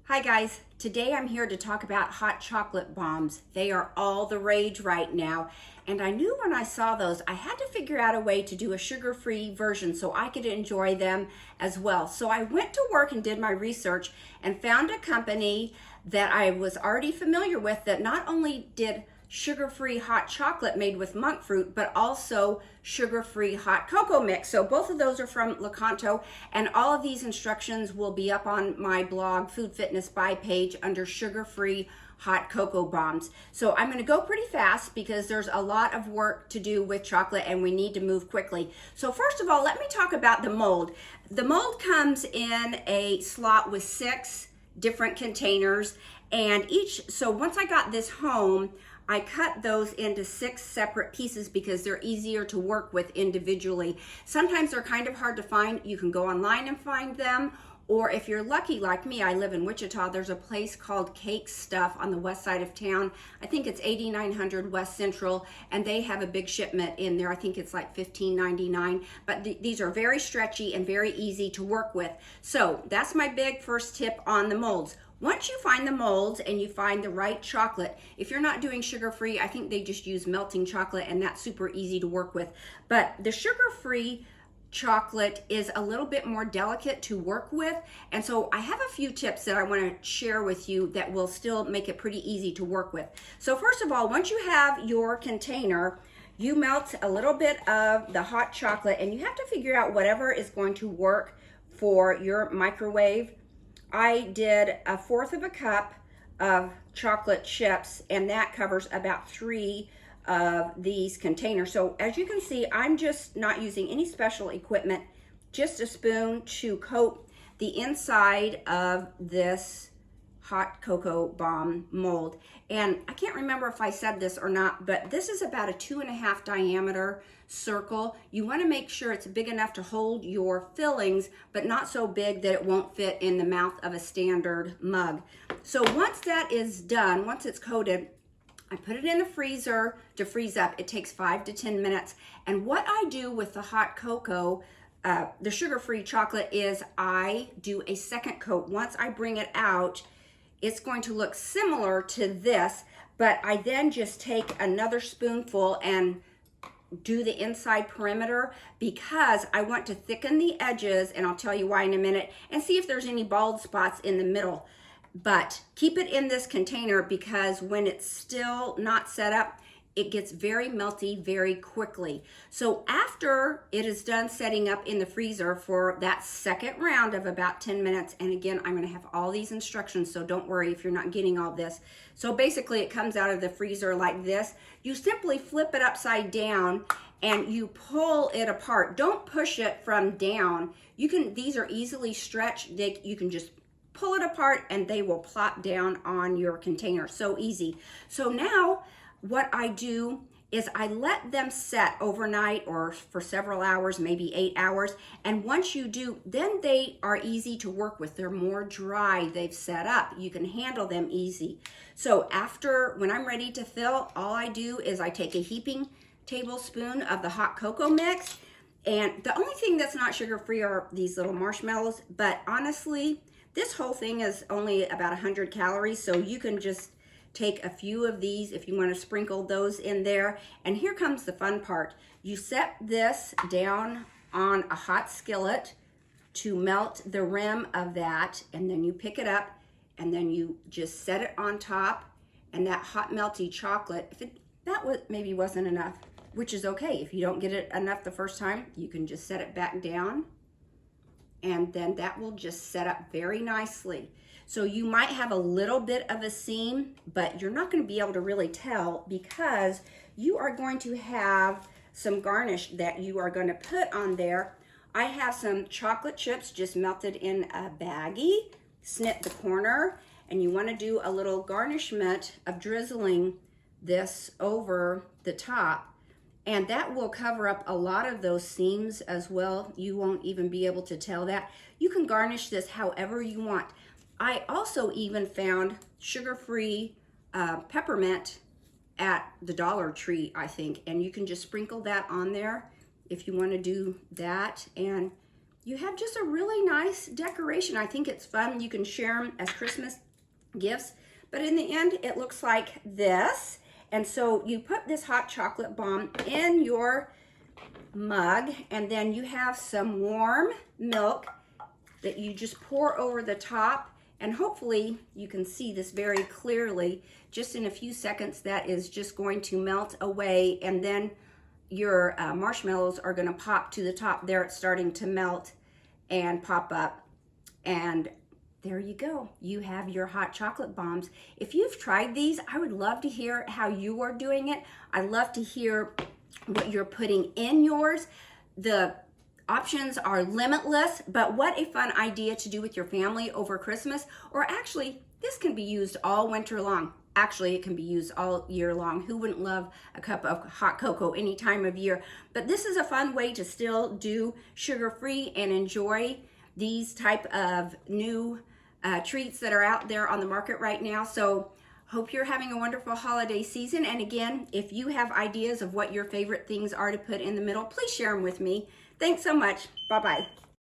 Hi guys, today I'm here to talk about hot chocolate bombs. They are all the rage right now, and I knew when I saw those I had to figure out a way to do a sugar-free version so I could enjoy them as well. So I went to work and did my research and found a company that I was already familiar with that not only did sugar-free hot chocolate made with monk fruit, but also sugar-free hot cocoa mix. So both of those are from Lakanto, and all of these instructions will be up on my blog, Food Fitness Buy page, under sugar-free hot cocoa bombs. So I'm going to go pretty fast because there's a lot of work to do with chocolate and we need to move quickly. So first of all, let me talk about the mold. The mold comes in a slot with 6 different containers, and so once I got this home, I cut those into 6 separate pieces because they're easier to work with individually. Sometimes they're kind of hard to find. You can go online and find them, or if you're lucky like me, I live in Wichita, there's a place called Cake Stuff on the west side of town. I think it's 8900 West Central, and they have a big shipment in there. I think it's like $15.99, but these are very stretchy and very easy to work with. So that's my big first tip on the molds. Once you find the molds and you find the right chocolate, if you're not doing sugar-free, I think they just use melting chocolate, and that's super easy to work with. But the sugar-free chocolate is a little bit more delicate to work with, and so I have a few tips that I want to share with you that will still make it pretty easy to work with. So first of all, once you have your container, you melt a little bit of the hot chocolate, and you have to figure out whatever is going to work for your microwave. I did 1/4 of a cup of chocolate chips, and that covers about 3 of these containers. So as you can see, I'm just not using any special equipment, just a spoon to coat the inside of this hot cocoa bomb mold. And I can't remember if I said this or not, but this is about a 2.5 diameter circle. You want to make sure it's big enough to hold your fillings, but not so big that it won't fit in the mouth of a standard mug. So once that is done, once it's coated, I put it in the freezer to freeze up. It takes 5 to 10 minutes. And what I do with the hot cocoa, the sugar-free chocolate, is I do a second coat. Once I bring it out, it's going to look similar to this, but I then just take another spoonful and do the inside perimeter because I want to thicken the edges, and I'll tell you why in a minute, and see if there's any bald spots in the middle. But keep it in this container because when it's still not set up, it gets very melty very quickly. So after it is done setting up in the freezer for that second round of about 10 minutes, and again, I'm gonna have all these instructions, so don't worry if you're not getting all this. So basically it comes out of the freezer like this. You simply flip it upside down and you pull it apart. Don't push it from down. These are easily stretched. You can just pull it apart and they will plop down on your container. So easy. So now, what I do is I let them set overnight or for several hours, maybe 8 hours. And once you do, then they are easy to work with. They're more dry, they've set up. You can handle them easy. So when I'm ready to fill, all I do is I take a heaping tablespoon of the hot cocoa mix. And the only thing that's not sugar-free are these little marshmallows. But honestly, this whole thing is only about 100 calories. So you can just take a few of these if you want to sprinkle those in there. And here comes the fun part. You set this down on a hot skillet to melt the rim of that, and then you pick it up and then you just set it on top, and that hot melty chocolate, maybe wasn't enough, which is okay. If you don't get it enough the first time, you can just set it back down, and then that will just set up very nicely. So you might have a little bit of a seam, but you're not going to be able to really tell because you are going to have some garnish that you are going to put on there. I have some chocolate chips just melted in a baggie, snip the corner, and you want to do a little garnishment of drizzling this over the top. And that will cover up a lot of those seams as well. You won't even be able to tell that. You can garnish this however you want. I also even found sugar-free peppermint at the Dollar Tree, I think, and you can just sprinkle that on there if you want to do that. And you have just a really nice decoration. I think it's fun. You can share them as Christmas gifts, but in the end, it looks like this. And so you put this hot chocolate bomb in your mug, and then you have some warm milk that you just pour over the top, and hopefully you can see this very clearly. Just in a few seconds, that is just going to melt away, and then your marshmallows are going to pop to the top. There, it's starting to melt and pop up, and there you go. You have your hot chocolate bombs. If you've tried these, I would love to hear how you are doing it. I'd love to hear what you're putting in yours. The options are limitless, but what a fun idea to do with your family over Christmas. Or actually, this can be used all winter long. Actually, it can be used all year long. Who wouldn't love a cup of hot cocoa any time of year? But this is a fun way to still do sugar-free and enjoy these type of new treats that are out there on the market right now. So hope you're having a wonderful holiday season. And again, if you have ideas of what your favorite things are to put in the middle, please share them with me. Thanks so much. Bye-bye.